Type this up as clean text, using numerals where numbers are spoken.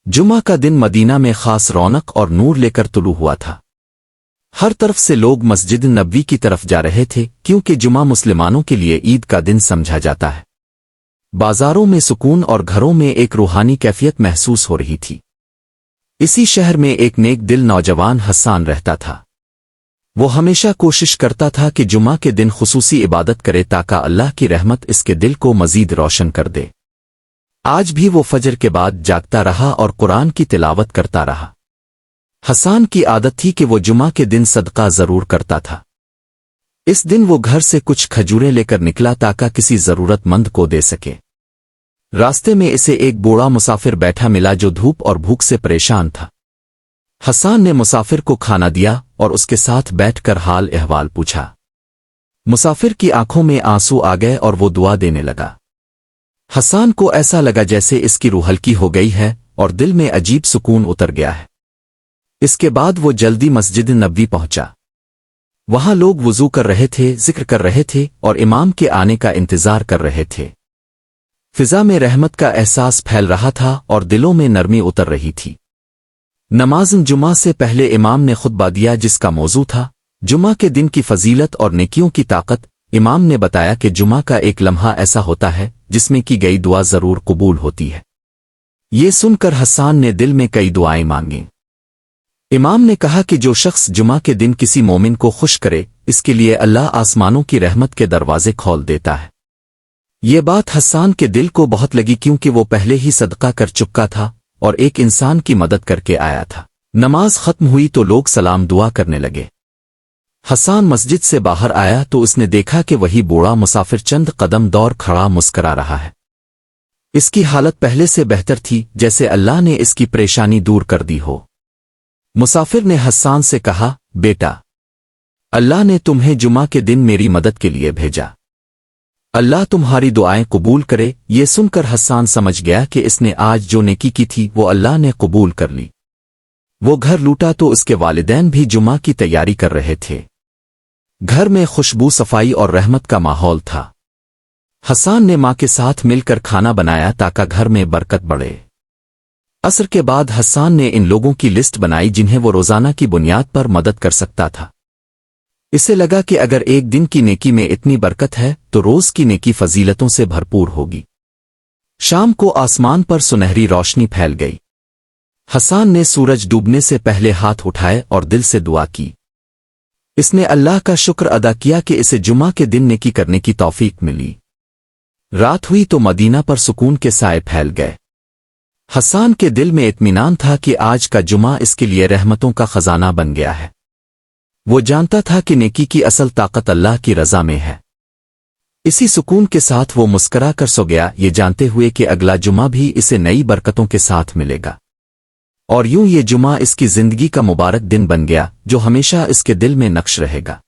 جمعہ کا دن مدینہ میں خاص رونق اور نور لے کر طلوع ہوا تھا۔ ہر طرف سے لوگ مسجد نبوی کی طرف جا رہے تھے کیونکہ جمعہ مسلمانوں کے لیے عید کا دن سمجھا جاتا ہے۔ بازاروں میں سکون اور گھروں میں ایک روحانی کیفیت محسوس ہو رہی تھی۔ اسی شہر میں ایک نیک دل نوجوان حسان رہتا تھا۔ وہ ہمیشہ کوشش کرتا تھا کہ جمعہ کے دن خصوصی عبادت کرے تاکہ اللہ کی رحمت اس کے دل کو مزید روشن کر دے۔ آج بھی وہ فجر کے بعد جاگتا رہا اور قرآن کی تلاوت کرتا رہا۔ حسان کی عادت تھی کہ وہ جمعہ کے دن صدقہ ضرور کرتا تھا۔ اس دن وہ گھر سے کچھ کھجوریں لے کر نکلا تاکہ کسی ضرورت مند کو دے سکے۔ راستے میں اسے ایک بوڑھا مسافر بیٹھا ملا جو دھوپ اور بھوک سے پریشان تھا۔ حسان نے مسافر کو کھانا دیا اور اس کے ساتھ بیٹھ کر حال احوال پوچھا۔ مسافر کی آنکھوں میں آنسو آ گئے اور وہ دعا دینے لگا۔ حسان کو ایسا لگا جیسے اس کی روح ہلکی ہو گئی ہے اور دل میں عجیب سکون اتر گیا ہے۔ اس کے بعد وہ جلدی مسجد نبوی پہنچا۔ وہاں لوگ وضو کر رہے تھے، ذکر کر رہے تھے اور امام کے آنے کا انتظار کر رہے تھے۔ فضا میں رحمت کا احساس پھیل رہا تھا اور دلوں میں نرمی اتر رہی تھی۔ نماز جمعہ سے پہلے امام نے خطبہ دیا جس کا موضوع تھا جمعہ کے دن کی فضیلت اور نیکیوں کی طاقت۔ امام نے بتایا کہ جمعہ کا ایک لمحہ ایسا ہوتا ہے جس میں کی گئی دعا ضرور قبول ہوتی ہے۔ یہ سن کر حسان نے دل میں کئی دعائیں مانگیں۔ امام نے کہا کہ جو شخص جمعہ کے دن کسی مومن کو خوش کرے اس کے لیے اللہ آسمانوں کی رحمت کے دروازے کھول دیتا ہے۔ یہ بات حسان کے دل کو بہت لگی کیونکہ وہ پہلے ہی صدقہ کر چکا تھا اور ایک انسان کی مدد کر کے آیا تھا۔ نماز ختم ہوئی تو لوگ سلام دعا کرنے لگے۔ حسان مسجد سے باہر آیا تو اس نے دیکھا کہ وہی بوڑھا مسافر چند قدم دور کھڑا مسکرا رہا ہے۔ اس کی حالت پہلے سے بہتر تھی جیسے اللہ نے اس کی پریشانی دور کر دی ہو۔ مسافر نے حسان سے کہا، بیٹا، اللہ نے تمہیں جمعہ کے دن میری مدد کے لیے بھیجا۔ اللہ تمہاری دعائیں قبول کرے۔ یہ سن کر حسان سمجھ گیا کہ اس نے آج جو نیکی کی تھی وہ اللہ نے قبول کر لی۔ وہ گھر لوٹا تو اس کے والدین بھی جمعہ کی تیاری کر رہے تھے۔ گھر میں خوشبو، صفائی اور رحمت کا ماحول تھا۔ حسان نے ماں کے ساتھ مل کر کھانا بنایا تاکہ گھر میں برکت بڑھے۔ عصر کے بعد حسان نے ان لوگوں کی لسٹ بنائی جنہیں وہ روزانہ کی بنیاد پر مدد کر سکتا تھا۔ اسے لگا کہ اگر ایک دن کی نیکی میں اتنی برکت ہے تو روز کی نیکی فضیلتوں سے بھرپور ہوگی۔ شام کو آسمان پر سنہری روشنی پھیل گئی۔ حسان نے سورج ڈوبنے سے پہلے ہاتھ اٹھائے اور دل سے دعا کی۔ اس نے اللہ کا شکر ادا کیا کہ اسے جمعہ کے دن نیکی کرنے کی توفیق ملی۔ رات ہوئی تو مدینہ پر سکون کے سائے پھیل گئے۔ حسان کے دل میں اطمینان تھا کہ آج کا جمعہ اس کے لیے رحمتوں کا خزانہ بن گیا ہے۔ وہ جانتا تھا کہ نیکی کی اصل طاقت اللہ کی رضا میں ہے۔ اسی سکون کے ساتھ وہ مسکرا کر سو گیا، یہ جانتے ہوئے کہ اگلا جمعہ بھی اسے نئی برکتوں کے ساتھ ملے گا۔ اور یوں یہ جمعہ اس کی زندگی کا مبارک دن بن گیا جو ہمیشہ اس کے دل میں نقش رہے گا۔